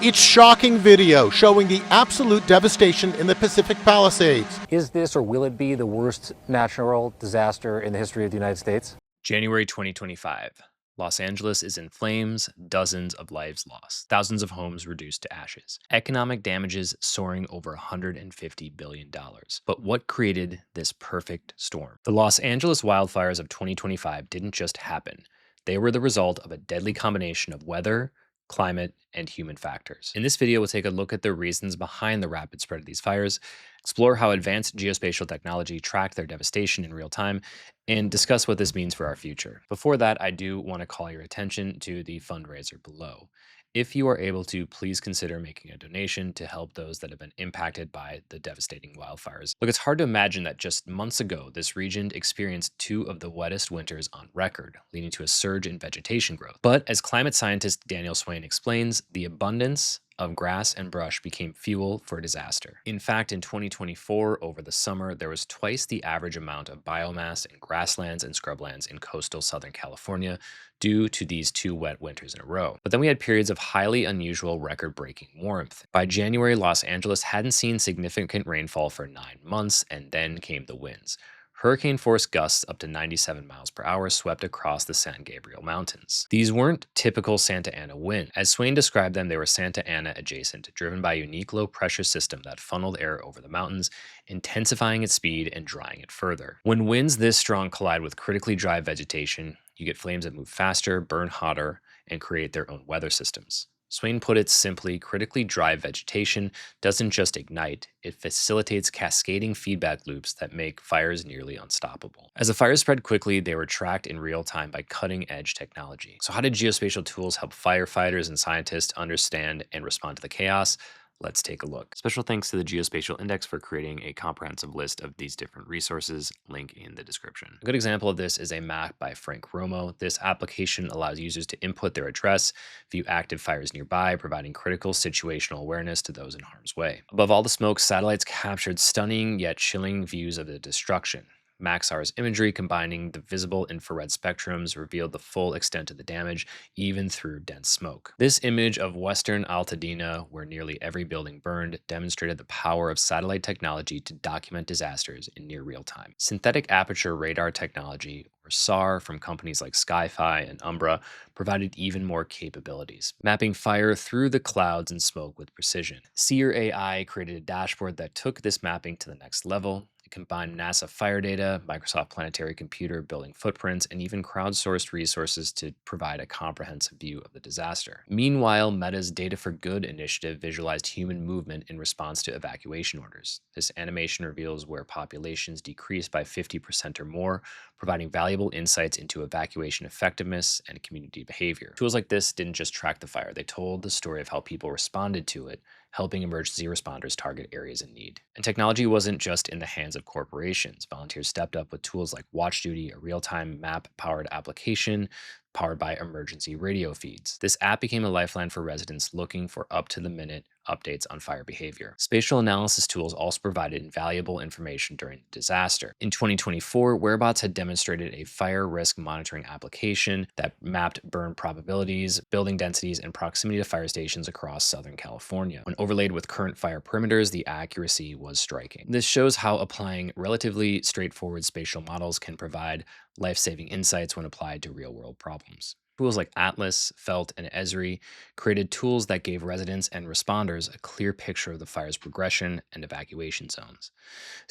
It's shocking video showing the absolute devastation in the Pacific Palisades. Is this or will it be the worst natural disaster in the history of the United States? January 2025. Los Angeles is in flames, dozens of lives lost, thousands of homes reduced to ashes, economic damages soaring over $150 billion. But what created this perfect storm? The Los Angeles wildfires of 2025 didn't just happen. They were the result of a deadly combination of weather, climate, and human factors. In this video, we'll take a look at the reasons behind the rapid spread of these fires, explore how advanced geospatial technology tracked their devastation in real time, and discuss what this means for our future. Before that, I do want to call your attention to the fundraiser below. If you are able to, please consider making a donation to help those that have been impacted by the devastating wildfires. Look, it's hard to imagine that just months ago, this region experienced two of the wettest winters on record, leading to a surge in vegetation growth. But as climate scientist Daniel Swain explains, the abundance of grass and brush became fuel for disaster. In fact, in 2024, over the summer, there was twice the average amount of biomass in grasslands and scrublands in coastal Southern California due to these two wet winters in a row. But then we had periods of highly unusual record-breaking warmth. By January, Los Angeles hadn't seen significant rainfall for 9 months, and then came the winds. Hurricane-force gusts up to 97 miles per hour swept across the San Gabriel Mountains. These weren't typical Santa Ana winds. As Swain described them, they were Santa Ana adjacent, driven by a unique low-pressure system that funneled air over the mountains, intensifying its speed and drying it further. When winds this strong collide with critically dry vegetation, you get flames that move faster, burn hotter, and create their own weather systems. Swain put it simply, critically dry vegetation doesn't just ignite, it facilitates cascading feedback loops that make fires nearly unstoppable. As the fires spread quickly, they were tracked in real time by cutting-edge technology. So how did geospatial tools help firefighters and scientists understand and respond to the chaos? Let's take a look. Special thanks to the Geospatial Index for creating a comprehensive list of these different resources, link in the description. A good example of this is a map by Frank Romo. This application allows users to input their address, view active fires nearby, providing critical situational awareness to those in harm's way. Above all the smoke, satellites captured stunning yet chilling views of the destruction. Maxar's imagery, combining the visible infrared spectrums, revealed the full extent of the damage, even through dense smoke. This image of western Altadena, where nearly every building burned, demonstrated the power of satellite technology to document disasters in near real time. Synthetic aperture radar technology, or SAR, from companies like Skyfi and Umbra, provided even more capabilities, mapping fire through the clouds and smoke with precision. Sear AI created a dashboard that took this mapping to the next level. Combined NASA fire data, Microsoft Planetary Computer building footprints, and even crowdsourced resources to provide a comprehensive view of the disaster. Meanwhile, Meta's Data for Good initiative visualized human movement in response to evacuation orders. This animation reveals where populations decreased by 50% or more, providing valuable insights into evacuation effectiveness and community behavior. Tools like this didn't just track the fire, they told the story of how people responded to it, helping emergency responders target areas in need. And technology wasn't just in the hands of corporations. Volunteers stepped up with tools like Watch Duty, a real-time map-powered application powered by emergency radio feeds. This app became a lifeline for residents looking for up-to-the-minute updates on fire behavior. Spatial analysis tools also provided invaluable information during the disaster. In 2024, Wherebots had demonstrated a fire risk monitoring application that mapped burn probabilities, building densities, and proximity to fire stations across Southern California. When overlaid with current fire perimeters, the accuracy was striking. This shows how applying relatively straightforward spatial models can provide life-saving insights when applied to real-world problems. Tools like Atlas, Felt, and Esri created tools that gave residents and responders a clear picture of the fire's progression and evacuation zones.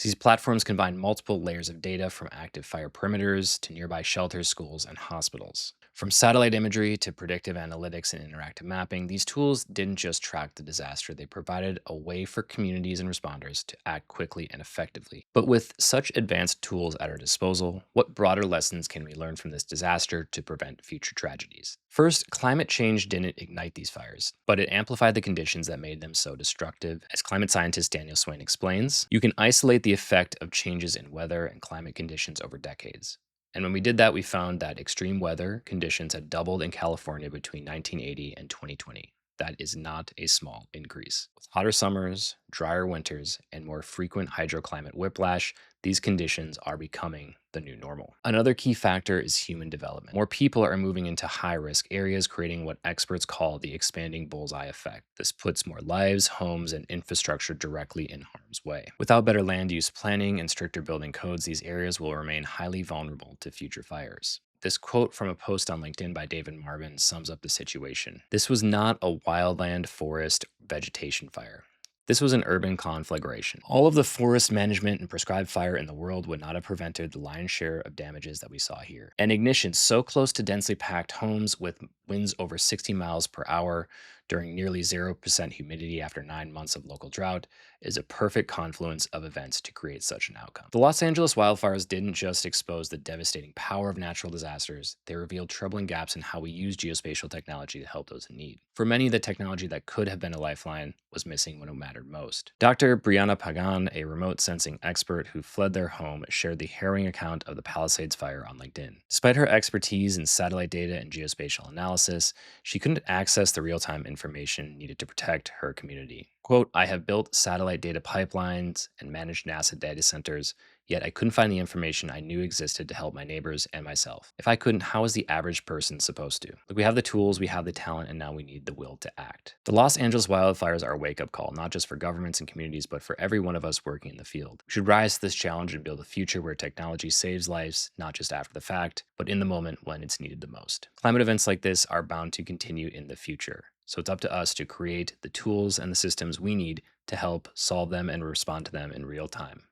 These platforms combine multiple layers of data from active fire perimeters to nearby shelters, schools, and hospitals. From satellite imagery to predictive analytics and interactive mapping, these tools didn't just track the disaster, they provided a way for communities and responders to act quickly and effectively. But with such advanced tools at our disposal, what broader lessons can we learn from this disaster to prevent future tragedies? First, climate change didn't ignite these fires, but it amplified the conditions that made them so destructive. As climate scientist Daniel Swain explains, you can isolate the effect of changes in weather and climate conditions over decades. And when we did that, we found that extreme weather conditions had doubled in California between 1980 and 2020. That is not a small increase. With hotter summers, drier winters, and more frequent hydroclimate whiplash, these conditions are becoming the new normal. Another key factor is human development. More people are moving into high risk areas, creating what experts call the expanding bullseye effect. This puts more lives, homes, and infrastructure directly in harm's way. Without better land use planning and stricter building codes, these areas will remain highly vulnerable to future fires. This quote from a post on LinkedIn by David Marvin sums up the situation. This was not a wildland forest vegetation fire. This was an urban conflagration. All of the forest management and prescribed fire in the world would not have prevented the lion's share of damages that we saw here. An ignition so close to densely packed homes with winds over 60 miles per hour during nearly 0% humidity after 9 months of local drought is a perfect confluence of events to create such an outcome. The Los Angeles wildfires didn't just expose the devastating power of natural disasters, they revealed troubling gaps in how we use geospatial technology to help those in need. For many, the technology that could have been a lifeline was missing when it mattered most. Dr. Brianna Pagan, a remote sensing expert who fled their home, shared the harrowing account of the Palisades fire on LinkedIn. Despite her expertise in satellite data and geospatial analysis, she couldn't access the real-time information needed to protect her community. Quote, I have built satellite data pipelines and managed NASA data centers, yet I couldn't find the information I knew existed to help my neighbors and myself. If I couldn't, how is the average person supposed to? Like, we have the tools, we have the talent, and now we need the will to act. The Los Angeles wildfires are a wake-up call, not just for governments and communities, but for every one of us working in the field. We should rise to this challenge and build a future where technology saves lives, not just after the fact, but in the moment when it's needed the most. Climate events like this are bound to continue in the future. So it's up to us to create the tools and the systems we need to help solve them and respond to them in real time.